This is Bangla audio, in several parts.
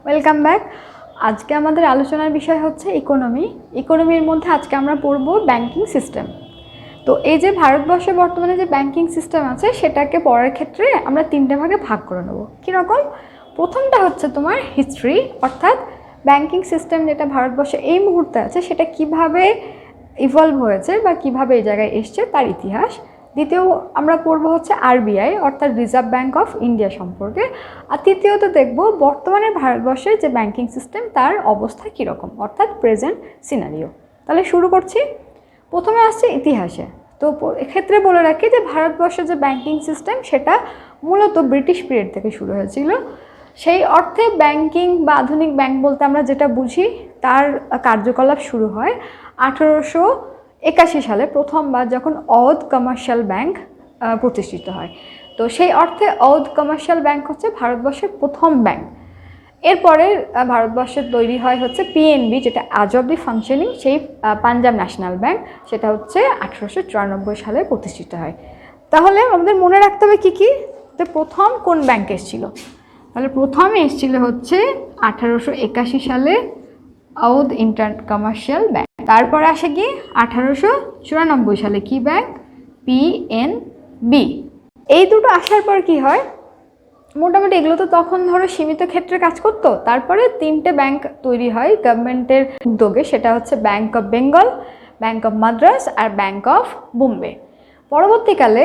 Welcome back. আজকে আমাদের আলোচনার বিষয় হচ্ছে ইকোনমির মধ্যে আজকে আমরা পড়ব ব্যাংকিং সিস্টেম। তো এই যে ভারতবর্ষে বর্তমানে যে ব্যাংকিং সিস্টেম আছে সেটাকে পড়ার ক্ষেত্রে আমরা তিনটে ভাগে ভাগ করে নেব। কীরকম? প্রথমটা হচ্ছে তোমার হিস্ট্রি, অর্থাৎ ব্যাংকিং সিস্টেম যেটা ভারতবর্ষে এই মুহূর্তে আছে সেটা কিভাবে ইভলভ হয়েছে বা কিভাবে এই জায়গায় এসছে তার ইতিহাস। দ্বিতীয় আমরা পড়ব হচ্ছে আরবিআই অর্থাৎ রিজার্ভ ব্যাঙ্ক অফ ইন্ডিয়া সম্পর্কে। আর তৃতীয়ত দেখব বর্তমানে ভারতবর্ষের যে ব্যাংকিং সিস্টেম তার অবস্থা কীরকম, অর্থাৎ প্রেজেন্ট সিনারিও। তাহলে শুরু করছি। প্রথমে আসছে ইতিহাসে। তো এক্ষেত্রে বলে রাখি যে ভারতবর্ষের যে ব্যাংকিং সিস্টেম সেটা মূলত ব্রিটিশ পিরিয়ড থেকে শুরু হয়েছিল। সেই অর্থে ব্যাংকিং বা আধুনিক ব্যাংক বলতে আমরা যেটা বুঝি তার কার্যকলাপ শুরু হয় 1881 সালে প্রথমবার যখন অওধ কমার্শিয়াল ব্যাংক প্রতিষ্ঠিত হয়। তো সেই অর্থে অওধ কমার্শিয়াল ব্যাংক হচ্ছে ভারতবর্ষের প্রথম ব্যাংক। এরপরে ভারতবর্ষের তৈরি হয় হচ্ছে পিএনবি, যেটা আজ অব দি ফাংশনিং, সেই পাঞ্জাব ন্যাশনাল ব্যাংক, সেটা হচ্ছে 1894 সালে প্রতিষ্ঠিত হয়। তাহলে আমাদের মনে রাখতে হবে কী কী, তো প্রথম কোন ব্যাংক এসেছিল? তাহলে প্রথমে এসেছিল হচ্ছে 1881 সালে অওধ ইন্টার কমার্শিয়াল ব্যাংক। তারপরে আসে কি 1894 সালে কি ব্যাংক? পিএনবি। এই দুটো আসার পর কি হয়, মোটামুটি এগুলো তো তখন ধরো সীমিত ক্ষেত্রে কাজ করতো। তারপরে তিনটে ব্যাংক তৈরি হয় গভর্নমেন্টের উদ্যোগে, সেটা হচ্ছে Bank of Bengal, Bank of Madras আর ব্যাংক অফ বোম্বে। পরবর্তীকালে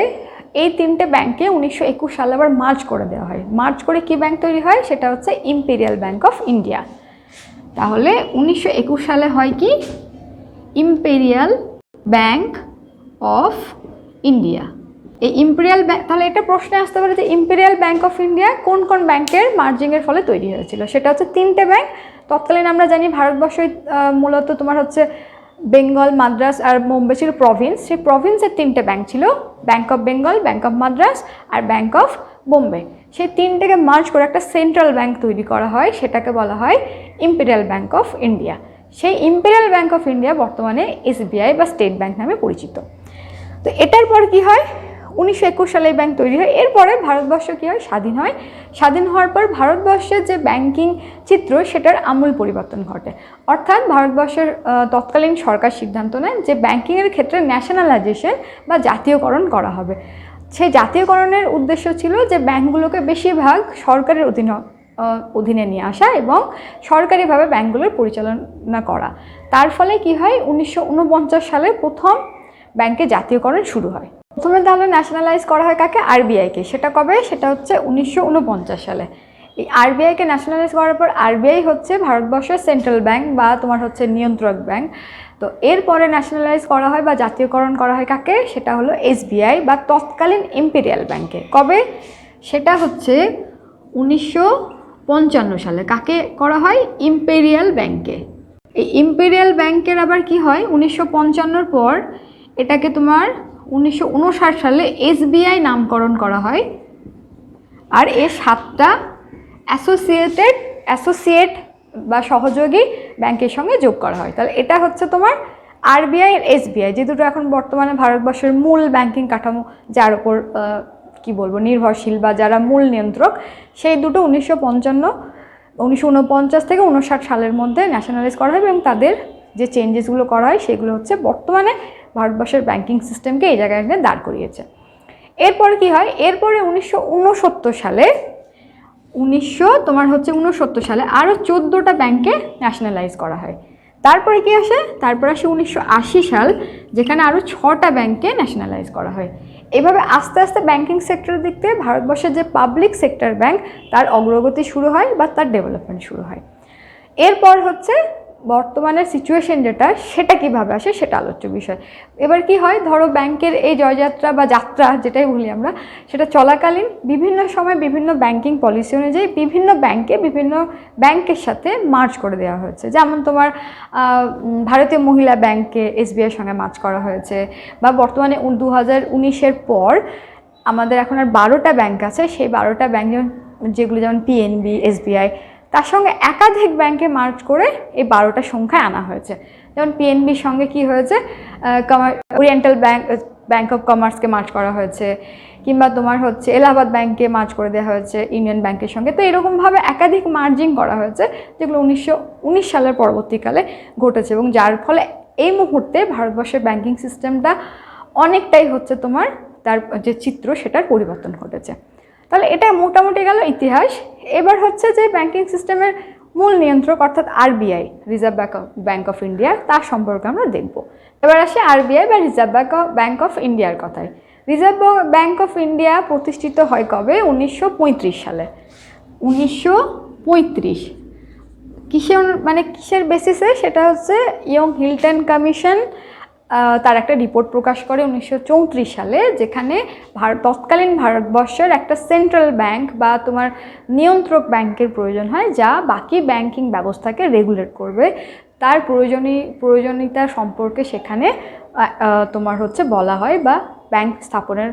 এই তিনটে ব্যাংকে 1921 সালে আবার মার্জ করে দেওয়া হয়। মার্জ করে কি ব্যাংক তৈরি হয়? সেটা হচ্ছে ইম্পেরিয়াল ব্যাংক অফ ইন্ডিয়া। তাহলে 1921 সালে হয় কি ইম্পেরিয়াল ব্যাংক অফ ইন্ডিয়া। এই ইম্পেরিয়াল ব্যাংক, তাহলে এটা প্রশ্নে আসতে পারে যে ইম্পেরিয়াল ব্যাংক অফ ইন্ডিয়া কোন কোন ব্যাংকের মার্জিংয়ের ফলে তৈরি হয়েছিল? সেটা হচ্ছে তিনটে ব্যাংক। তৎকালীন আমরা জানি ভারতবর্ষ মূলত তোমার হচ্ছে বেঙ্গল, মাদ্রাস আর বোম্বে ছিল প্রভিন্স। সেই প্রভিন্সের তিনটে ব্যাংক ছিল, Bank of Bengal, Bank of Madras আর ব্যাংক অফ বোম্বে। সেই তিনটেকে মার্জ করে একটা সেন্ট্রাল ব্যাংক তৈরি করা হয়, সেটাকে বলা হয় ইম্পেরিয়াল ব্যাংক অফ ইন্ডিয়া। সেই ইম্পেরিয়াল ব্যাংক অফ ইন্ডিয়া বর্তমানে এসবিআই বা স্টেট ব্যাংক নামে পরিচিত। তো এটার পর কি হয়, 1921 সালে ব্যাংক তৈরি হয়। এরপরে ভারতবর্ষ কী হয়, স্বাধীন হয়। স্বাধীন হওয়ার পর ভারতবর্ষের যে ব্যাংকিং চিত্র সেটার আমূল পরিবর্তন ঘটে। অর্থাৎ ভারতবর্ষের তৎকালীন সরকার সিদ্ধান্ত নেয় যে ব্যাংকিংয়ের ক্ষেত্রে ন্যাশনালাইজেশন বা জাতীয়করণ করা হবে। সেই জাতীয়করণের উদ্দেশ্য ছিল যে ব্যাংকগুলোকে বেশিরভাগ সরকারের অধীনে নিয়ে আসা এবং সরকারিভাবে ব্যাংকগুলোর পরিচালনা করা। তার ফলে কি হয়, 1949 সালে প্রথম ব্যাংকে জাতীয়করণ শুরু হয়। প্রথমে তাহলে ন্যাশনালাইজ করা হয় কাকে? আরবিআইকে। সেটা কবে? সেটা হচ্ছে 1949 সালে। এই আরবিআইকে ন্যাশনালাইজ করার পর আরবিআই হচ্ছে ভারতবর্ষের সেন্ট্রাল ব্যাংক বা তোমার হচ্ছে নিয়ন্ত্রক ব্যাংক। তো এরপরে ন্যাশনালাইজ করা হয় বা জাতীয়করণ করা হয় কাকে? সেটা হলো এসবিআই বা তৎকালীন ইম্পেরিয়াল ব্যাংকে। কবে? সেটা হচ্ছে 1955 সালে। কাকে করা হয়? ইম্পেরিয়াল ব্যাংকে। এই ইম্পেরিয়াল ব্যাংকের আবার কি হয়, 1955 পর এটাকে তোমার 1959 সালে এসবিআই নামকরণ করা হয়। আর এর 7টা অ্যাসোসিয়েট বা সহযোগী ব্যাংকের সঙ্গে যোগ করা হয়। তাহলে এটা হচ্ছে তোমার আরবিআই আর এসবিআই, যে দুটো এখন বর্তমানে ভারতবর্ষের মূল ব্যাংকিং কাঠামো, যার উপর নির্ভরশীল বা যারা মূল নিয়ন্ত্রক, সেই দুটো 1949 থেকে 59 সালের মধ্যে ন্যাশনালাইজ করা হয় এবং তাদের যে চেঞ্জেসগুলো করা হয় সেগুলো হচ্ছে বর্তমানে ভারতবর্ষের ব্যাংকিং সিস্টেমকে এই জায়গায় দাঁড় করিয়েছে। এরপরে কি হয়, এরপরে 1969 সালে আরও 14টা ব্যাংকে ন্যাশনালাইজ করা হয়। তারপরে কি আসে? তারপরে আসে 1980 সাল, যেখানে আরও 6টা ব্যাংকে ন্যাশনালাইজ করা হয়। এভাবে আস্তে আস্তে ব্যাংকিং সেক্টরের দিক থেকে ভারতবর্ষের যে পাবলিক সেক্টর ব্যাংক তার অগ্রগতি শুরু হয় বা তার ডেভেলপমেন্ট শুরু হয়। এরপর হচ্ছে বর্তমানের সিচুয়েশন যেটা, সেটা কিভাবে আসে সেটা আলোচ্য বিষয়। এবার কি হয়, ধরো ব্যাংকের এই জয়যাত্রা বা যাত্রা যেটাই বলি আমরা, সেটা চলাকালীন বিভিন্ন সময় বিভিন্ন ব্যাংকিং পলিসি অনুযায়ী বিভিন্ন ব্যাংকের সাথে মার্জ করে দেওয়া হয়েছে। যেমন তোমার ভারতীয় মহিলা ব্যাংককে এসবিআইয়ের সঙ্গে মার্জ করা হয়েছে, বা বর্তমানে 2019-এর পর আমাদের এখন আর 12টা ব্যাংক আছে। সেই 12টা ব্যাংক যেমন পিএনবি, এসবিআই, তার সঙ্গে একাধিক ব্যাংকে মার্জ করে এই 12টা সংখ্যায় আনা হয়েছে। যেমন পিএনবির সঙ্গে কি হয়েছে, ওরিয়েন্টাল ব্যাংক, ব্যাংক অফ কমার্সকে মার্জ করা হয়েছে, কিংবা তোমার হচ্ছে এলাহাবাদ ব্যাংককে মার্জ করে দেওয়া হয়েছে ইন্ডিয়ান ব্যাংকের সঙ্গে। তো এরকমভাবে একাধিক মার্জিং করা হয়েছে যেগুলো 1919 সালের পরবর্তীকালে ঘটেছে, এবং যার ফলে এই মুহূর্তে ভারতবর্ষের ব্যাংকিং সিস্টেমটা অনেকটাই হচ্ছে তোমার তার যে চিত্র সেটার পরিবর্তন ঘটেছে। তাহলে এটা মোটামুটি গেল ইতিহাস। এবার হচ্ছে যে ব্যাংকিং সিস্টেমের মূল নিয়ন্ত্রক অর্থাৎ RBI, reserve bank of India, তার সম্পর্কে আমরা দেখব। এবার আসে আরবিআই বা রিজার্ভ ব্যাংক অফ ইন্ডিয়ার কথায়। রিজার্ভ ব্যাংক অফ ইন্ডিয়া প্রতিষ্ঠিত হয় কবে? 1935 সালে। 1935 কিসের বেসিসে? সেটা হচ্ছে ইয়ং হিল্টন কমিশন তার একটা রিপোর্ট প্রকাশ করে 1934 সালে, যেখানে তৎকালীন ভারতবর্ষের একটা সেন্ট্রাল ব্যাংক বা তোমার নিয়ন্ত্রক ব্যাংকের প্রয়োজন হয়, যা বাকি ব্যাংকিং ব্যবস্থাকে রেগুলেট করবে। তার প্রয়োজনীয়তা সম্পর্কে সেখানে তোমার হচ্ছে বলা হয় বা ব্যাংক স্থাপনের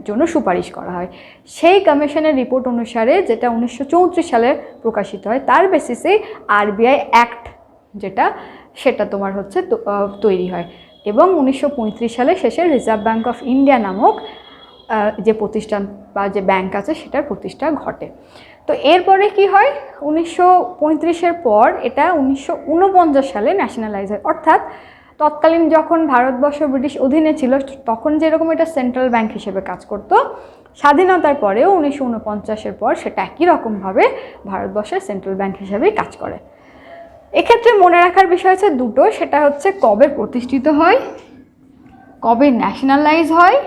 জন্য সুপারিশ করা হয়। সেই কমিশনের রিপোর্ট অনুসারে, যেটা 1934 সালে প্রকাশিত হয়, তার বেসিসে আরবিআই অ্যাক্ট সেটা তোমার হচ্ছে তৈরি হয়, এবং 1935 সালে শেষে রিজার্ভ ব্যাংক অফ ইন্ডিয়া নামক যে প্রতিষ্ঠান বা যে ব্যাংক আছে সেটার প্রতিষ্ঠা ঘটে। তো এরপরে কি হয়? 1935-এর পর এটা 1949 সালে ন্যাশনালাইজ হয়, অর্থাৎ তৎকালীন যখন ভারতবর্ষ ব্রিটিশ অধীনে ছিল তখন যেরকম এটা সেন্ট্রাল ব্যাংক হিসেবে কাজ করতো, স্বাধীনতার পরেও 1949-এর পর সেটা একই রকমভাবে ভারতবর্ষের সেন্ট্রাল ব্যাংক হিসেবেই কাজ করে। এক্ষেত্রে মনে রাখার বিষয় আছে দুটো, সেটা হচ্ছে কবে প্রতিষ্ঠিত হয়, কবে ন্যাশনালাইজ হয়,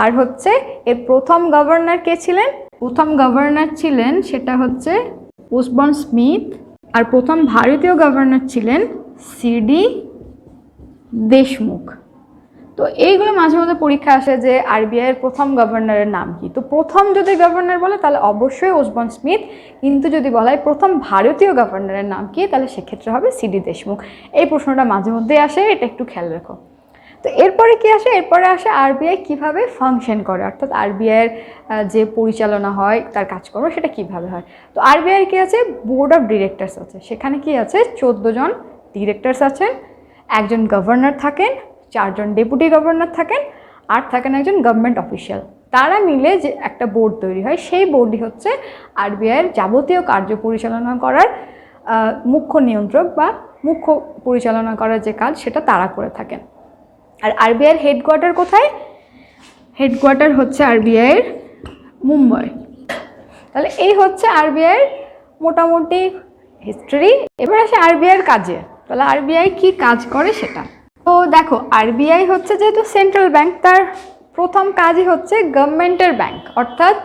আর হচ্ছে এর প্রথম গভর্নর কে ছিলেন। প্রথম গভর্নর ছিলেন সেটা হচ্ছে ওসবর্ন স্মিথ, আর প্রথম ভারতীয় গভর্নর ছিলেন সিডি দেশমুখ। তো এইগুলো মাঝে মধ্যে পরীক্ষা আসে যে আরবিআইয়ের প্রথম গভর্নরের নাম কি। তো প্রথম যদি গভর্নর বলে তাহলে অবশ্যই ওসবর্ন স্মিথ, কিন্তু যদি বলা হয় প্রথম ভারতীয় গভর্নরের নাম কি, তাহলে সেক্ষেত্রে হবে সিডি দেশমুখ। এই প্রশ্নটা মাঝে মধ্যেই আসে, এটা একটু খেয়াল রেখো। তো এরপরে কি আসে? এরপরে আসে আরবিআই কিভাবে ফাংশন করে, অর্থাৎ আরবিআইয়ের যে পরিচালনা হয়, তার কাজকর্ম সেটা কিভাবে হয়। তো আরবিআইয়ের কি আছে? বোর্ড অফ ডিরেক্টরস আছে। সেখানে কি আছে? 14 জন ডিরেক্টরস আছেন, একজন গভর্নর থাকেন, 4 জন ডেপুটি গভর্নর থাকেন, আর থাকেন একজন গভর্নমেন্ট অফিসিয়াল। তারা মিলে যে একটা বোর্ড তৈরি হয়, সেই বোর্ডই হচ্ছে আরবিআইয়ের যাবতীয় কার্য পরিচালনা করার মুখ্য নিয়ন্ত্রক বা মুখ্য পরিচালনা করার যে কাজ সেটা তারা করে থাকেন। আর আরবিআইয়ের হেডকোয়ার্টার কোথায়? হেডকোয়ার্টার হচ্ছে আরবিআইয়ের মুম্বাই। তাহলে এই হচ্ছে আরবিআইয়ের মোটামুটি হিস্ট্রি। এবার আসে আরবিআইয়ের কাজে। তাহলে আরবিআই কি কাজ করে সেটা তো দেখো। আরবিআই হচ্ছে যেহেতু সেন্ট্রাল ব্যাংক, তার প্রথম কাজই হচ্ছে গভর্নমেন্টের ব্যাংক, অর্থাৎ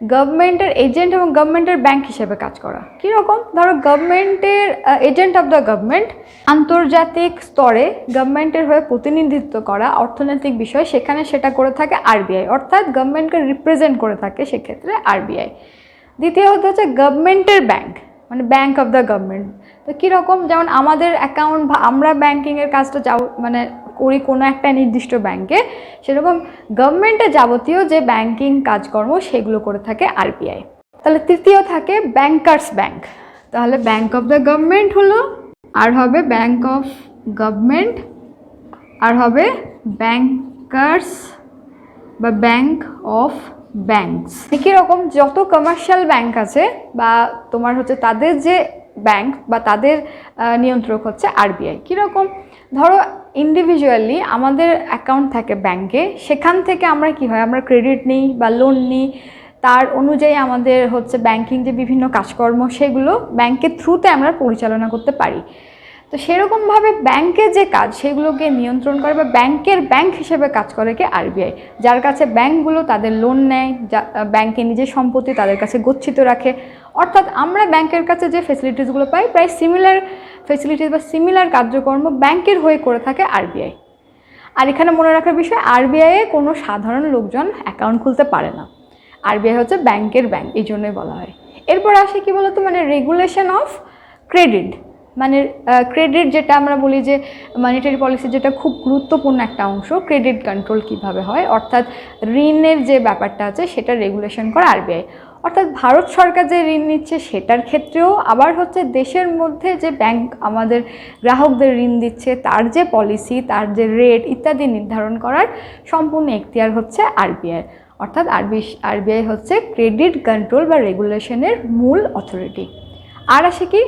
গভর্নমেন্টের এজেন্ট এবং গভর্নমেন্টের ব্যাংক হিসেবে কাজ করা। কীরকম? ধরো গভর্নমেন্টের এজেন্ট অফ দ্য গভর্নমেন্ট, আন্তর্জাতিক স্তরে গভর্নমেন্টের হয়ে প্রতিনিধিত্ব করা অর্থনৈতিক বিষয়, সেখানে সেটা করে থাকে আরবিআই, অর্থাৎ গভর্নমেন্টকে রিপ্রেজেন্ট করে থাকে সেক্ষেত্রে আরবিআই। দ্বিতীয়ত হচ্ছে গভর্নমেন্টের ব্যাংক, মানে ব্যাংক অফ দ্য গভর্নমেন্ট। তো কীরকম? যেমন আমাদের অ্যাকাউন্ট, আমরা ব্যাংকিংয়ের কাজটা করি কোনো একটা নির্দিষ্ট ব্যাংকে, সেরকম গভর্নমেন্টের যাবতীয় যে ব্যাংকিং কাজকর্ম সেগুলো করে থাকে আরবিআই। তাহলে তৃতীয় থাকে ব্যাংকার্স ব্যাংক। তাহলে ব্যাংক অফ দ্য গভর্নমেন্ট হলো, আর হবে ব্যাংক অফ গভর্নমেন্ট, আর হবে ব্যাংকার্স বা ব্যাংক অফ ব্যাংকস। একই রকম যত কমার্শিয়াল ব্যাংক আছে বা তোমার হচ্ছে তাদের যে ব্যাংক বা তাদের নিয়ন্ত্রক হচ্ছে আরবিআই। কীরকম? ধরো ইন্ডিভিজুয়ালি আমাদের অ্যাকাউন্ট থাকে ব্যাংকে, সেখান থেকে আমরা কি হয়, আমরা ক্রেডিট নিই বা লোন নিই, তার অনুযায়ী আমাদের হচ্ছে ব্যাংকিং যে বিভিন্ন কাজকর্ম সেগুলো ব্যাংকের থ্রুতে আমরা পরিচালনা করতে পারি। তো সেরকমভাবে ব্যাংকের যে কাজ সেগুলোকে নিয়ন্ত্রণ করে বা ব্যাংকের ব্যাংক হিসেবে কাজ করে কে? আরবিআই, যার কাছে ব্যাংকগুলো তাদের লোন নেয়, ব্যাংকের নিজের সম্পত্তি তাদের কাছে গচ্ছিত রাখে। অর্থাৎ আমরা ব্যাংকের কাছে যে ফেসিলিটিসগুলো পাই, প্রায় সিমিলার ফেসিলিটিস বা সিমিলার কার্যকর্ম ব্যাংকের হয়ে করে থাকে আরবিআই। আর এখানে মনে রাখার বিষয়, আরবিআইয়ে কোনো সাধারণ লোকজন অ্যাকাউন্ট খুলতে পারে না। আরবিআই হচ্ছে ব্যাংকের ব্যাংক, এই জন্যই বলা হয়। এরপর আসে কি বলতো, মানে রেগুলেশন অফ ক্রেডিট। মানে ক্রেডিট যেটা আমরা বলি যে মনিটারি পলিসি, যেটা খুব গুরুত্বপূর্ণ একটা অংশ, ক্রেডিট কন্ট্রোল কিভাবে হয়, অর্থাৎ ঋণের যে ব্যাপারটা আছে সেটা রেগুলেশন করে আরবিআই। অর্থাৎ ভারত সরকার যে ঋণ নিচ্ছে সেটার ক্ষেত্রেও, আবার হচ্ছে দেশের মধ্যে যে ব্যাংক আমাদের গ্রাহকদের ঋণ দিচ্ছে তার যে পলিসি, তার যে রেট ইত্যাদি নির্ধারণ করার সম্পূর্ণ এখতিয়ার হচ্ছে আরবিআই। অর্থাৎ আরবিআই হচ্ছে ক্রেডিট কন্ট্রোল বা রেগুলেশনের মূল অথরিটি। আর আসে কি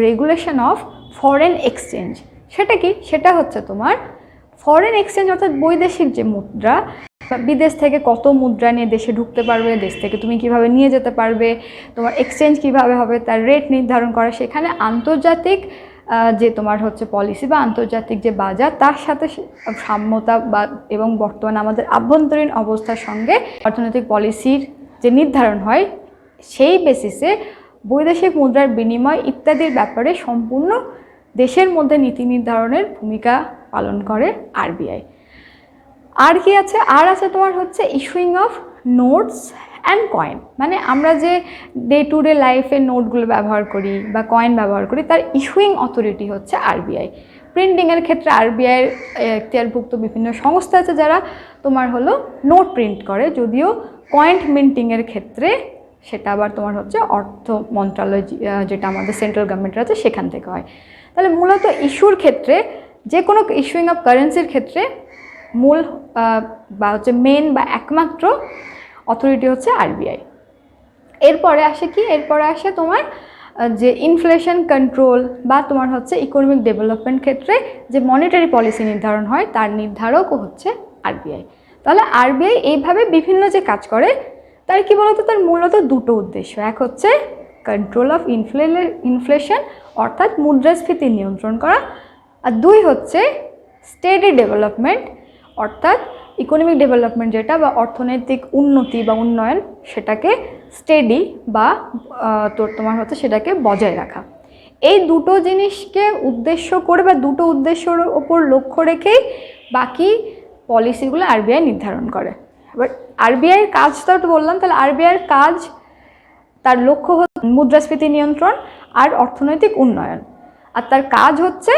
রেগুলেশন অফ ফরেন এক্সচেঞ্জ। সেটা কি? সেটা হচ্ছে তোমার ফরেন এক্সচেঞ্জ অর্থাৎ বৈদেশিক যে মুদ্রা, বিদেশ থেকে কত মুদ্রা নিয়ে দেশে ঢুকতে পারবে, দেশ থেকে তুমি কিভাবে নিয়ে যেতে পারবে, তোমার এক্সচেঞ্জ কিভাবে হবে, তার রেট নির্ধারণ করা। সেখানে আন্তর্জাতিক যে তোমার হচ্ছে পলিসি বা আন্তর্জাতিক যে বাজার তার সাথে সাম্যতা বা এবং বর্তমানে আমাদের আভ্যন্তরীণ অবস্থার সঙ্গে অর্থনৈতিক পলিসির যে নির্ধারণ হয় সেই বেসিসে বৈদেশিক মুদ্রার বিনিময় ইত্যাদির ব্যাপারে সম্পূর্ণ দেশের মধ্যে নীতি নির্ধারণের ভূমিকা পালন করে আরবিআই। আর কি আছে? আর আছে তোমার হচ্ছে issuing of notes and coin. মানে আমরা যে ডে টু ডে লাইফে নোটগুলো ব্যবহার করি বা কয়েন ব্যবহার করি তার ইস্যুইং অথরিটি হচ্ছে আরবিআই। প্রিন্টিংয়ের ক্ষেত্রে আরবিআইয়ের এখতিয়ারভুক্ত বিভিন্ন সংস্থা আছে যারা তোমার হলো নোট প্রিন্ট করে, যদিও কয়েন মিন্টিংয়ের ক্ষেত্রে সেটা আবার তোমার হচ্ছে অর্থ মন্ত্রণালয় যেটা আমাদের সেন্ট্রাল গভর্নমেন্টের আছে সেখান থেকে হয়। তাহলে মূলত ইস্যুর ক্ষেত্রে যে কোনো ইস্যুইং অফ কারেন্সির ক্ষেত্রে মূল বা হচ্ছে মেন বা একমাত্র অথরিটি হচ্ছে আরবিআই। এরপরে আসে কি? এরপরে আসে তোমার যে ইনফ্লেশন কন্ট্রোল বা তোমার হচ্ছে ইকোনমিক ডেভেলপমেন্ট ক্ষেত্রে যে মনিটারি পলিসি নির্ধারণ হয় তার নির্ধারকও হচ্ছে আরবিআই। তাহলে আরবিআই এইভাবে বিভিন্ন যে কাজ করে তার কি বলতো, তার মূলত দুটো উদ্দেশ্য। এক হচ্ছে কন্ট্রোল অফ ইনফ্লেশন অর্থাৎ মুদ্রাস্ফীতি নিয়ন্ত্রণ করা, আর দুই হচ্ছে স্টেডি ডেভেলপমেন্ট অর্থাৎ ইকোনমিক ডেভেলপমেন্ট যেটা বা অর্থনৈতিক উন্নতি বা উন্নয়ন সেটাকে স্টেডি বা তোমার হচ্ছে সেটাকে বজায় রাখা। এই দুটো জিনিসকে উদ্দেশ্য করে বা দুটো উদ্দেশ্যর ওপর লক্ষ্য রেখেই বাকি পলিসিগুলো আরবিআই নির্ধারণ করে। এবার আরবিআইয়ের কাজটা তো বললাম, তাহলে আরবিআইয়ের কাজ তার লক্ষ্য হচ্ছে মুদ্রাস্ফীতি নিয়ন্ত্রণ আর অর্থনৈতিক উন্নয়ন, আর তার কাজ হচ্ছে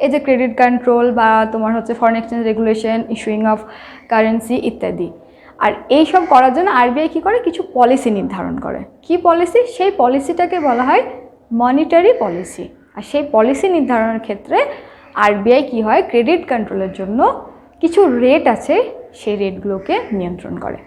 এই যে ক্রেডিট কন্ট্রোল বা তোমার হচ্ছে foreign exchange regulation, issuing of currency ইত্যাদি। আর এইসব করার জন্য আরবিআই কী করে? কিছু পলিসি নির্ধারণ করে। কি পলিসি? সেই পলিসিটাকে বলা হয় মনিটারি পলিসি। আর সেই পলিসি নির্ধারণের ক্ষেত্রে আরবিআই কী হয়? ক্রেডিট কন্ট্রোলের জন্য কিছু রেট আছে, সেই রেটগুলোকে নিয়ন্ত্রণ করে।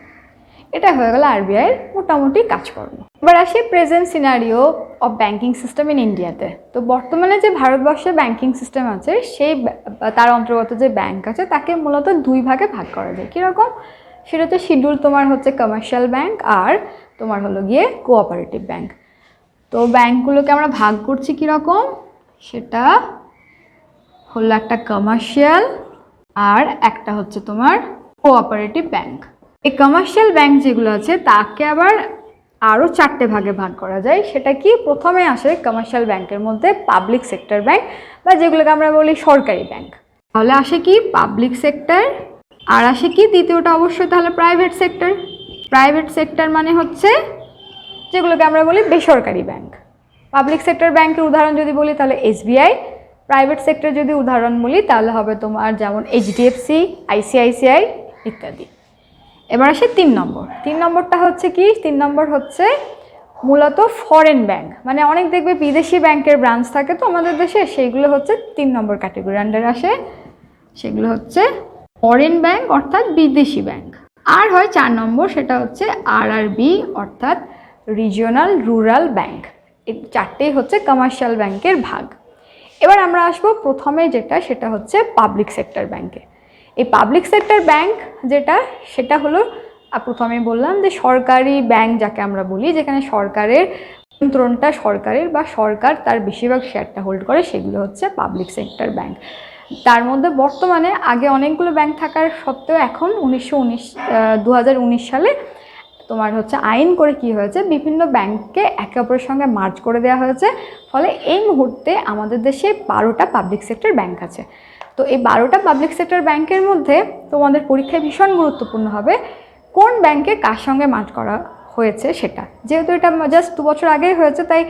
এটা হয়ে গেল আরবিআইয়ের মোটামুটি কাজকর্ম। এবার আসি present scenario of banking system in ইন্ডিয়াতে। তো বর্তমানে যে ভারতবর্ষে ব্যাংকিং সিস্টেম আছে সেই তার অন্তর্গত যে ব্যাংক আছে তাকে মূলত দুই ভাগে ভাগ করা যায়। কীরকম? সেটা হচ্ছে শিডিউল তোমার হচ্ছে কমার্শিয়াল ব্যাংক আর তোমার হলো গিয়ে কোঅপারেটিভ ব্যাংক। তো ব্যাংকগুলোকে আমরা ভাগ করছি কীরকম? সেটা হলো একটা কমার্শিয়াল আর একটা হচ্ছে তোমার কোঅপারেটিভ ব্যাংক। এই কমার্শিয়াল ব্যাংক যেগুলো আছে তাকে আবার আরও চারটে ভাগে ভাগ করা যায়। সেটা কি? প্রথমে আসে কমার্শিয়াল ব্যাংকের মধ্যে পাবলিক সেক্টর ব্যাংক বা যেগুলোকে আমরা বলি সরকারি ব্যাংক। তাহলে আসে কি? Public sector. আর আসে কি? দ্বিতীয়টা অবশ্যই তাহলে প্রাইভেট সেক্টর। প্রাইভেট সেক্টর মানে হচ্ছে যেগুলোকে আমরা বলি বেসরকারি ব্যাংক। পাবলিক সেক্টর ব্যাংকের উদাহরণ যদি বলি তাহলে এসবিআই, প্রাইভেট সেক্টর যদি উদাহরণ বলি তাহলে হবে তোমার যেমন এইচডিএফসি, আইসিআইসিআই ইত্যাদি। এবার আসে 3 নম্বর। 3 নম্বরটা হচ্ছে কি? 3 নম্বর হচ্ছে মূলত ফরেন ব্যাংক। মানে অনেক দেখবে বিদেশি ব্যাংকের ব্রাঞ্চ থাকে তো আমাদের দেশে, সেইগুলো হচ্ছে 3 নম্বর ক্যাটেগরি আন্ডারে আসে। সেগুলো হচ্ছে ফরেন ব্যাংক অর্থাৎ বিদেশি ব্যাংক। আর হয় 4 নম্বর, সেটা হচ্ছে আরআরবি অর্থাৎ রিজিওনাল রুরাল ব্যাংক। এই চারটেই হচ্ছে কমার্শিয়াল ব্যাংকের ভাগ। এবার আমরা আসবো প্রথমে যেটা, সেটা হচ্ছে পাবলিক সেক্টর ব্যাংকে। এই পাবলিক সেক্টর ব্যাংক যেটা, সেটা হলো প্রথমে বললাম যে সরকারি ব্যাংক যাকে আমরা বলি, যেখানে সরকারের নিয়ন্ত্রণটা সরকারের বা সরকার তার বেশিরভাগ শেয়ারটা হোল্ড করে, সেগুলো হচ্ছে পাবলিক সেক্টর ব্যাংক। তার মধ্যে বর্তমানে আগে অনেকগুলো ব্যাংক থাকার সত্ত্বেও এখন 2019 সালে তোমার হচ্ছে আইন করে কি হয়েছে, বিভিন্ন ব্যাংককে একে অপরের সঙ্গে মার্জ করে দেওয়া হয়েছে। ফলে এই মুহূর্তে আমাদের দেশে 12টা পাবলিক সেক্টর ব্যাংক আছে। তো এই 12টা পাবলিক সেক্টর ব্যাংকের মধ্যে তোমাদের পরীক্ষায় ভীষণ গুরুত্বপূর্ণ হবে কোন ব্যাংকে কার সঙ্গে মার্জ করা হয়েছে সেটা। যেহেতু এটা জাস্ট 2 বছর আগেই হয়েছে, তাই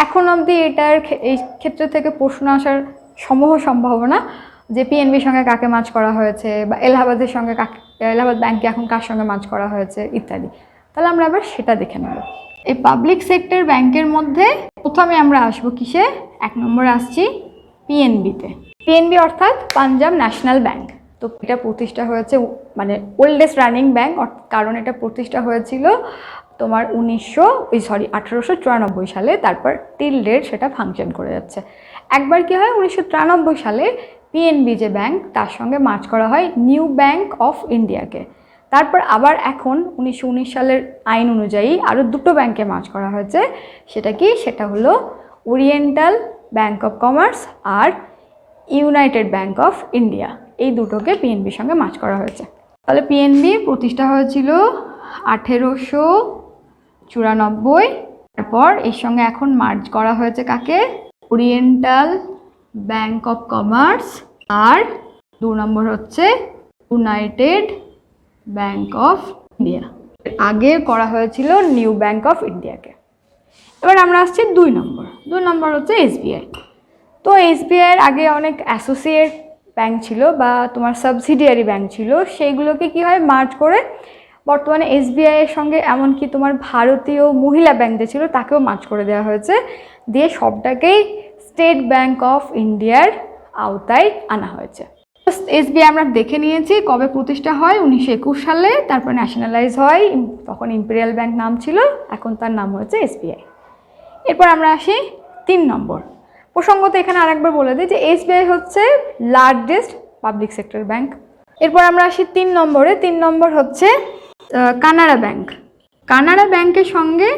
এখন অবধি এটার এই ক্ষেত্র থেকে প্রশ্ন আসার সমূহ সম্ভাবনা যে পিএনবির সঙ্গে কাকে মার্জ করা হয়েছে বা এলাহাবাদের সঙ্গে এলাহাবাদ ব্যাংকে এখন কার সঙ্গে মার্জ করা হয়েছে ইত্যাদি। তাহলে আমরা আবার সেটা দেখে নেব। এই পাবলিক সেক্টর ব্যাংকের মধ্যে প্রথমে আমরা আসবো কিসে? 1 নম্বরে আসছি পিএনবিতে। পিএনবি অর্থাৎ পাঞ্জাব ন্যাশনাল ব্যাংক। তো এটা প্রতিষ্ঠা হয়েছে, মানে ওল্ডেস্ট রানিং ব্যাংক, কারণ এটা প্রতিষ্ঠা হয়েছিল তোমার 1894 সালে। তারপর টিল ডেট সেটা ফাংশন করে যাচ্ছে। একবার কি হয়, 1993 সালে পিএনবি যে ব্যাংক, তার সঙ্গে মার্জ করা হয় নিউ ব্যাংক অফ ইন্ডিয়াকে। তারপর আবার এখন 1919 সালের আইন অনুযায়ী আরও দুটো ব্যাংকে মার্জ করা হয়েছে। সেটা কি? সেটা হলো ওরিয়েন্টাল ব্যাংক অফ কমার্স আর ইউনাইটেড ব্যাংক অফ ইন্ডিয়া। এই দুটোকে পিএনবির সঙ্গে মার্জ করা হয়েছে। তাহলে পিএনবি প্রতিষ্ঠা হয়েছিল 1894। তারপর এর সঙ্গে এখন মার্জ করা হয়েছে কাকে? ওরিয়েন্টাল ব্যাংক অফ কমার্স আর 2 নম্বর হচ্ছে ইউনাইটেড ব্যাংক অফ ইন্ডিয়া। আগে করা হয়েছিল নিউ ব্যাংক অফ ইন্ডিয়াকে। এবার আমরা আসছি 2 নম্বর। 2 নম্বর হচ্ছে এসবিআই। তো এসবিআইয়ের আগে অনেক অ্যাসোসিয়েট ব্যাংক ছিল বা তোমার সাবসিডিয়ারি ব্যাংক ছিল, সেইগুলোকে কি হয় মার্জ করে বর্তমানে এসবিআইয়ের সঙ্গে এমনকি তোমার ভারতীয় মহিলা ব্যাংক যে ছিল তাকেও মার্জ করে দেওয়া হয়েছে, দিয়ে সবটাকেই স্টেট ব্যাংক অফ ইন্ডিয়ার আওতায় আনা হয়েছে। এসবিআই আমরা দেখে নিয়েছি কবে প্রতিষ্ঠা হয়, 1921 সালে। তারপর ন্যাশনালাইজ হয়, তখন ইম্পেরিয়াল ব্যাংক নাম ছিল, এখন তার নাম হয়েছে এসবিআই। এরপর আমরা আসি 3 নম্বর। প্রসঙ্গত এখানে আরেকবার বলে দিই যে এসবিআই হচ্ছে লার্জেস্ট পাবলিক সেক্টর ব্যাংক। এরপর আমরা আসি 3 নম্বরে। 3 নম্বর হচ্ছে কানাড়া ব্যাংক। কানাড়া ব্যাংকের সঙ্গে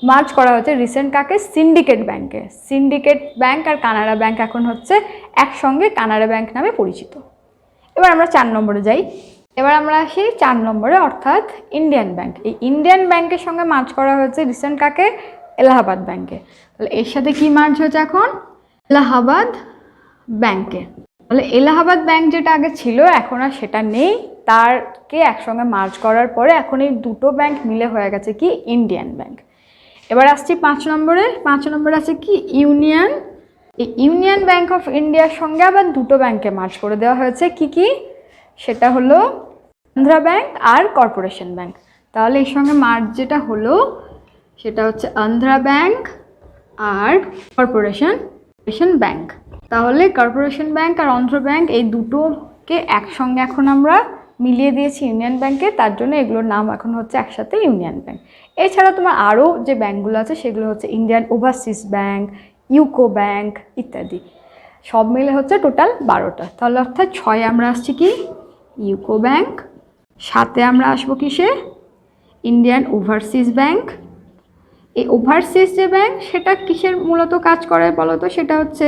মার্জ করা হচ্ছে রিসেন্ট কাকে? সিন্ডিকেট ব্যাংকে। সিন্ডিকেট ব্যাংক আর কানাড়া ব্যাংক এখন হচ্ছে একসঙ্গে কানাড়া ব্যাংক নামে পরিচিত। এবার আমরা 4 নম্বরে যাই। এবার আমরা আসি 4 নম্বরে, অর্থাৎ ইন্ডিয়ান ব্যাংক। এই ইন্ডিয়ান ব্যাংকের সঙ্গে মার্জ করা হয়েছে রিসেন্ট কাকে? এলাহাবাদ ব্যাংকে। তাহলে এর সাথে কি মার্জ হয়েছে এখন? এলাহাবাদ ব্যাংকে। তাহলে এলাহাবাদ ব্যাংক যেটা আগে ছিল এখন আর সেটা নেই, তারকে একসঙ্গে মার্জ করার পরে এখন এই দুটো ব্যাংক মিলে হয়ে গেছে কি? Indian bank. এবার আসছি 5 নম্বরে। 5 নম্বরে আছে কি? ইউনিয়ন। এই ইউনিয়ন ব্যাংক অফ ইন্ডিয়ার সঙ্গে আবার দুটো ব্যাংকে মার্জ করে দেওয়া হয়েছে। কি কি? সেটা হলো আন্ধ্রা ব্যাংক আর কর্পোরেশন ব্যাংক। তাহলে এর সঙ্গে মার্জ যেটা হলো সেটা হচ্ছে আন্ধ্রা ব্যাংক আর কর্পোরেশন ব্যাংক। তাহলে কর্পোরেশন ব্যাংক আর অন্ধ্র ব্যাংক এই দুটোকে একসঙ্গে এখন আমরা মিলিয়ে দিয়েছি ইউনিয়ন ব্যাংকে, তার জন্য এগুলোর নাম এখন হচ্ছে একসাথে ইউনিয়ন ব্যাংক। এছাড়া তোমার আরও যে ব্যাংকগুলো আছে সেগুলো হচ্ছে Indian overseas bank, UCO bank ইত্যাদি। সব মিলে হচ্ছে টোটাল 12টা। তাহলে অর্থাৎ 6 আমরা আসছি কি? UCO bank. 7 আমরা আসবো কিসে? Indian overseas bank. এই ওভারসিজ যে ব্যাংক সেটা কিসের মূলত কাজ করে বলো তো? সেটা হচ্ছে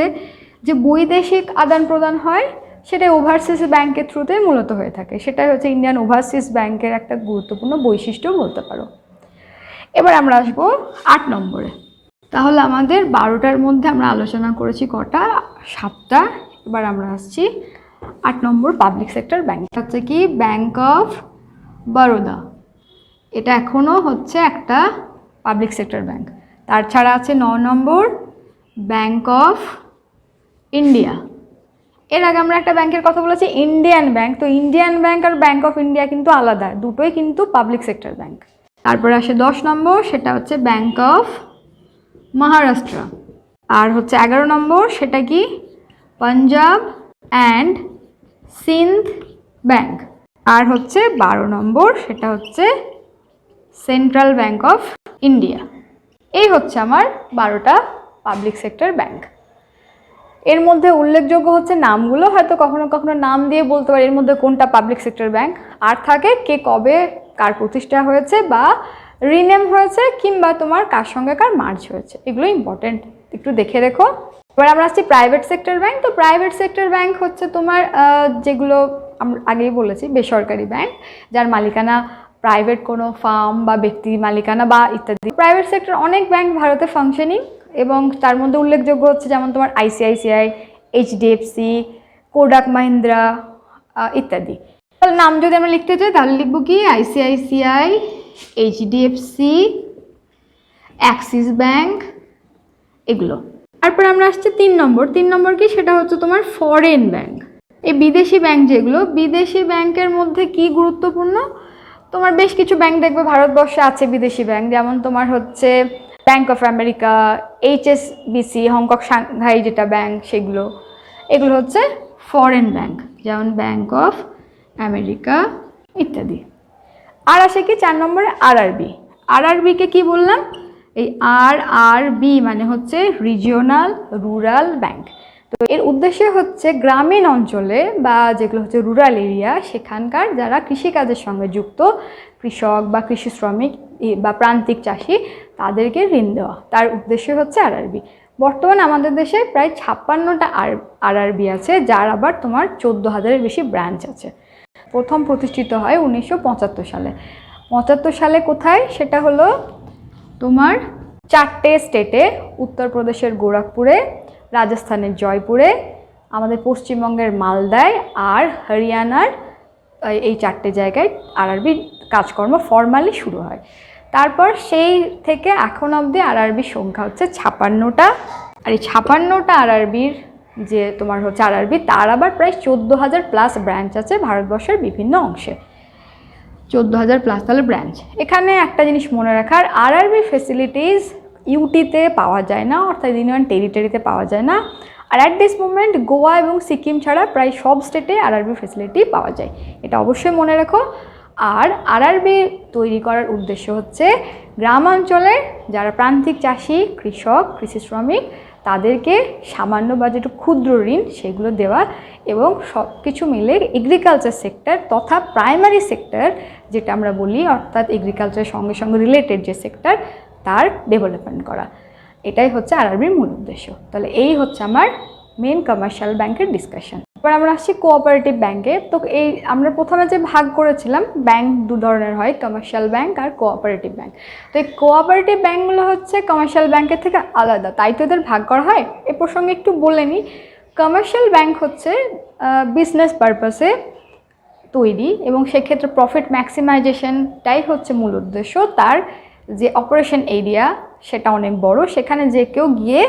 যে বৈদেশিক আদান প্রদান হয়, সেটা ওভারসিজ ব্যাংকের থ্রুতে মূলত হয়ে থাকে। সেটাই হচ্ছে ইন্ডিয়ান ওভারসিজ ব্যাংকের একটা গুরুত্বপূর্ণ বৈশিষ্ট্য বলতে পারো। এবার আমরা আসবো 8 নম্বরে। তাহলে আমাদের 12টার মধ্যে আমরা আলোচনা করেছি কটা? 7টা। এবার আমরা আসছি 8 নম্বর পাবলিক সেক্টর ব্যাংক। হচ্ছে কি? Bank of Baroda. এটা এখনও হচ্ছে একটা পাবলিক সেক্টর ব্যাংক। তার ছাড়া আছে 9 নম্বর ব্যাংক অফ ইন্ডিয়া। এর আগে আমরা একটা ব্যাংকের কথা বলেছি ইন্ডিয়ান ব্যাংক। তো ইন্ডিয়ান ব্যাংক আর ব্যাংক অফ ইন্ডিয়া কিন্তু আলাদা, দুটোই কিন্তু পাবলিক সেক্টর ব্যাংক। তারপরে আসে 10 নম্বর, সেটা হচ্ছে ব্যাংক অফ মহারাষ্ট্র। আর হচ্ছে 11 নম্বর, সেটা কি? Punjab and Sindh bank. আর হচ্ছে 12 নম্বর, সেটা হচ্ছে সেন্ট্রাল ব্যাংক অফ ইন্ডিয়া। এই হচ্ছে আমার 12টা পাবলিক সেক্টর ব্যাংক। এর মধ্যে উল্লেখযোগ্য হচ্ছে নামগুলো, হয়তো কখনো কখনো নাম দিয়ে বলতে পারি এর মধ্যে কোনটা পাবলিক সেক্টর ব্যাংক, আর থাকে কে কবে কার প্রতিষ্ঠা হয়েছে বা রিনেম হয়েছে কিংবা তোমার কার সঙ্গে কার মার্জ হয়েছে, এগুলো ইম্পর্টেন্ট, একটু দেখে রেখো। এবার আমরা আসছি প্রাইভেট সেক্টর ব্যাংক। তো প্রাইভেট সেক্টর ব্যাংক হচ্ছে তোমার যেগুলো আমরা আগেই বলেছি বেসরকারি ব্যাংক, যার মালিকানা প্রাইভেট কোনো ফার্ম বা ব্যক্তি মালিকানা বা ইত্যাদি। প্রাইভেট সেক্টর অনেক ব্যাংক ভারতে ফাংশনিং, এবং তার মধ্যে উল্লেখযোগ্য হচ্ছে যেমন তোমার আইসিআইসিআই, এইচডিএফসি, কোডাক মাহিন্দ্রা ইত্যাদি। তাহলে নাম যদি আমরা লিখতে চাই তাহলে লিখবো কি? আইসিআইসিআই, এইচডিএফসি, অ্যাক্সিস ব্যাংক, এগুলো। তারপর আমরা আসছি 3 নম্বর। 3 নম্বর কি? সেটা হচ্ছে তোমার ফরেন ব্যাংক। এই বিদেশি ব্যাংক যেগুলো, বিদেশি ব্যাংকের মধ্যে কি গুরুত্বপূর্ণ? তোমার বেশ কিছু ব্যাংক দেখবে ভারতবর্ষে আছে বিদেশি ব্যাংক, যেমন তোমার হচ্ছে Bank of America, HSBC, Hong Kong Shanghai যেটা ব্যাংক, এগুলো হচ্ছে ফরেন ব্যাংক, যেমন ব্যাংক অফ আমেরিকা ইত্যাদি। আর আসে কি 4 নম্বরে RRB কে কি বললাম, এই RRB মানে হচ্ছে রিজিওনাল রুরাল ব্যাংক। তো এর উদ্দেশ্য হচ্ছে গ্রামীণ অঞ্চলে বা যেগুলো হচ্ছে রুরাল এরিয়া, সেখানকার যারা কৃষিকাজের সঙ্গে যুক্ত কৃষক বা কৃষি শ্রমিক বা প্রান্তিক চাষি, তাদেরকে ঋণ দেওয়া, তার উদ্দেশ্য হচ্ছে RRB। বর্তমানে আমাদের দেশে প্রায় 56টা RRB আছে, যার আবার তোমার 14,000-এর বেশি ব্রাঞ্চ আছে। প্রথম প্রতিষ্ঠিত হয় 1975 সালে। 75 সালে কোথায়, সেটা হলো তোমার 4টে স্টেটে, উত্তরপ্রদেশের গোরখপুরে, রাজস্থানের জয়পুরে, আমাদের পশ্চিমবঙ্গের মালদায় আর হরিয়ানার এই 4টে জায়গায় RRB কাজকর্ম ফর্মালি শুরু হয়। তারপর সেই থেকে এখন অবধি RRBর সংখ্যা হচ্ছে 56টা। আর এই 56টা RRBর যে তোমার হচ্ছে RRB, তার আবার প্রায় 14,000+ ব্রাঞ্চ আছে ভারতবর্ষের বিভিন্ন অংশে। 14,000+ তাহলে ব্রাঞ্চ। এখানে একটা জিনিস মনে রাখার, RRB ফেসিলিটিস ইউটিতে পাওয়া যায় না, অর্থাৎ ইউনিয়ন টেরিটরিতে পাওয়া যায় না। আর অ্যাট দিস মোমেন্ট গোয়া এবং সিকিম ছাড়া প্রায় সব স্টেটে RRB ফেসিলিটি পাওয়া যায়, এটা অবশ্যই মনে রাখো। আর RRB তৈরি করার উদ্দেশ্য হচ্ছে গ্রামাঞ্চলে যারা প্রান্তিক চাষি, কৃষক, কৃষি শ্রমিক, তাদেরকে সামান্য বা যেটু ক্ষুদ্র ঋণ সেগুলো দেওয়া, এবং সব কিছু মিলে এগ্রিকালচার সেক্টর তথা প্রাইমারি সেক্টর যেটা আমরা বলি, অর্থাৎ এগ্রিকালচারের সঙ্গে সঙ্গে রিলেটেড যে সেক্টর, তার ডেভেলপমেন্ট করা, এটাই হচ্ছে RRBর মূল উদ্দেশ্য। তাহলে এই হচ্ছে আমার মেন কমার্শিয়াল ব্যাংকের ডিসকাশন। এবার আমরা আসছি কোঅপারেটিভ ব্যাংকে। তো এই আমরা প্রথমে যে ভাগ করেছিলাম, ব্যাংক 2 ধরনের হয়, কমার্শিয়াল ব্যাংক আর কোঅপারেটিভ ব্যাংক। তো এই কোঅপারেটিভ ব্যাংকগুলো হচ্ছে কমার্শিয়াল ব্যাংকের থেকে আলাদা, তাই তো এদের ভাগ করা হয়। এ প্রসঙ্গে একটু বলে নিই, কমার্শিয়াল ব্যাংক হচ্ছে বিজনেস পারপাসে তৈরি, এবং সেক্ষেত্রে প্রফিট ম্যাক্সিমাইজেশনটাই হচ্ছে মূল উদ্দেশ্য। তার যে অপারেশন এরিয়া সেটা অনেক বড়, সেখানে যে কেউ গিয়ে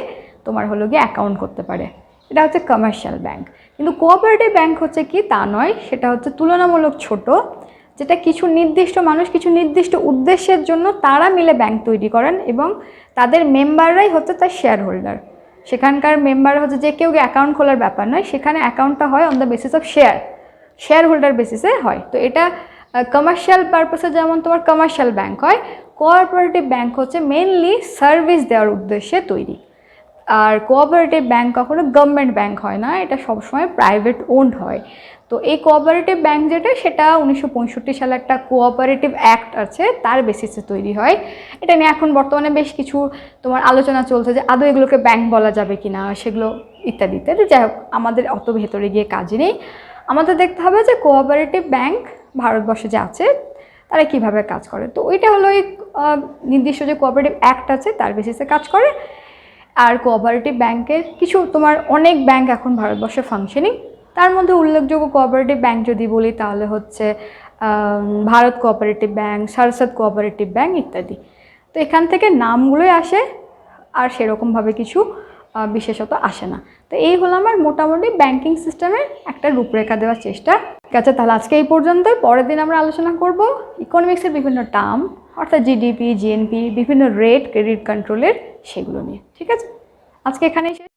তোমার হলো গিয়ে অ্যাকাউন্ট করতে পারে, এটা হচ্ছে কমার্শিয়াল ব্যাংক। কিন্তু কোঅপারেটিভ ব্যাংক হচ্ছে কি তা নয়, সেটা হচ্ছে তুলনামূলক ছোট, যেটা কিছু নির্দিষ্ট মানুষ কিছু নির্দিষ্ট উদ্দেশ্যের জন্য তারা মিলে ব্যাংক তৈরি করেন, এবং তাদের মেম্বাররাই হচ্ছে তার শেয়ার হোল্ডার। সেখানকার মেম্বার হচ্ছে যে কেউ অ্যাকাউন্ট খোলার ব্যাপার নয়, সেখানে অ্যাকাউন্টটা হয় on the basis of share holder বেসিসে হয়। তো এটা কমার্শিয়াল পারপাসে যেমন তোমার কমার্শিয়াল ব্যাংক হয়, কোঅপারেটিভ ব্যাংক হচ্ছে মেনলি সার্ভিস দেওয়ার উদ্দেশ্যে তৈরি। আর কোঅপারেটিভ ব্যাংক কখনো গভর্নমেন্ট ব্যাংক হয় না, এটা সবসময় প্রাইভেট ওন্ড হয়। তো এই কোঅপারেটিভ ব্যাংক যেটা, সেটা 1965 সালে একটা কোঅপারেটিভ অ্যাক্ট আছে, তার বেসিসে তৈরি হয়। এটা নিয়ে এখন বর্তমানে বেশ কিছু তোমার আলোচনা চলছে যে আদৌ এগুলোকে ব্যাংক বলা যাবে কি না, সেগুলো ইত্যাদি ইত্যাদি। যাই হোক, আমাদের অত ভেতরে গিয়ে কাজ নেই। আমাদের দেখতে হবে যে কোঅপারেটিভ ব্যাংক ভারতবর্ষে যে আছে তারা কিভাবে কাজ করে। তো ওইটা হলো এই নির্দিষ্ট যে কোঅপারেটিভ অ্যাক্ট আছে তার বেসিসে কাজ করে। আর কোঅপারেটিভ ব্যাংকের কিছু তোমার অনেক ব্যাংক এখন ভারতবর্ষে ফাংশনিং, তার মধ্যে উল্লেখযোগ্য কোঅপারেটিভ ব্যাংক যদি বলি তাহলে হচ্ছে Bharat cooperative bank, Saraswat cooperative bank ইত্যাদি। তো এখান থেকে নামগুলোই আসে, আর সেরকমভাবে কিছু বিশেষত আসে না। তো এই হলো আমার মোটামুটি ব্যাংকিং সিস্টেমের একটা রূপরেখা দেওয়ার চেষ্টা। ঠিক আছে, তাহলে আজকে এই পর্যন্তই। পরের দিন আমরা আলোচনা করব ইকোনমিক্সের বিভিন্ন টার্ম, অর্থাৎ জিডিপি, জিএনপি, বিভিন্ন রেট, ক্রেডিট কন্ট্রোলের, সেগুলো নিয়ে। ঠিক আছে, আজকে এখানেই শেষ।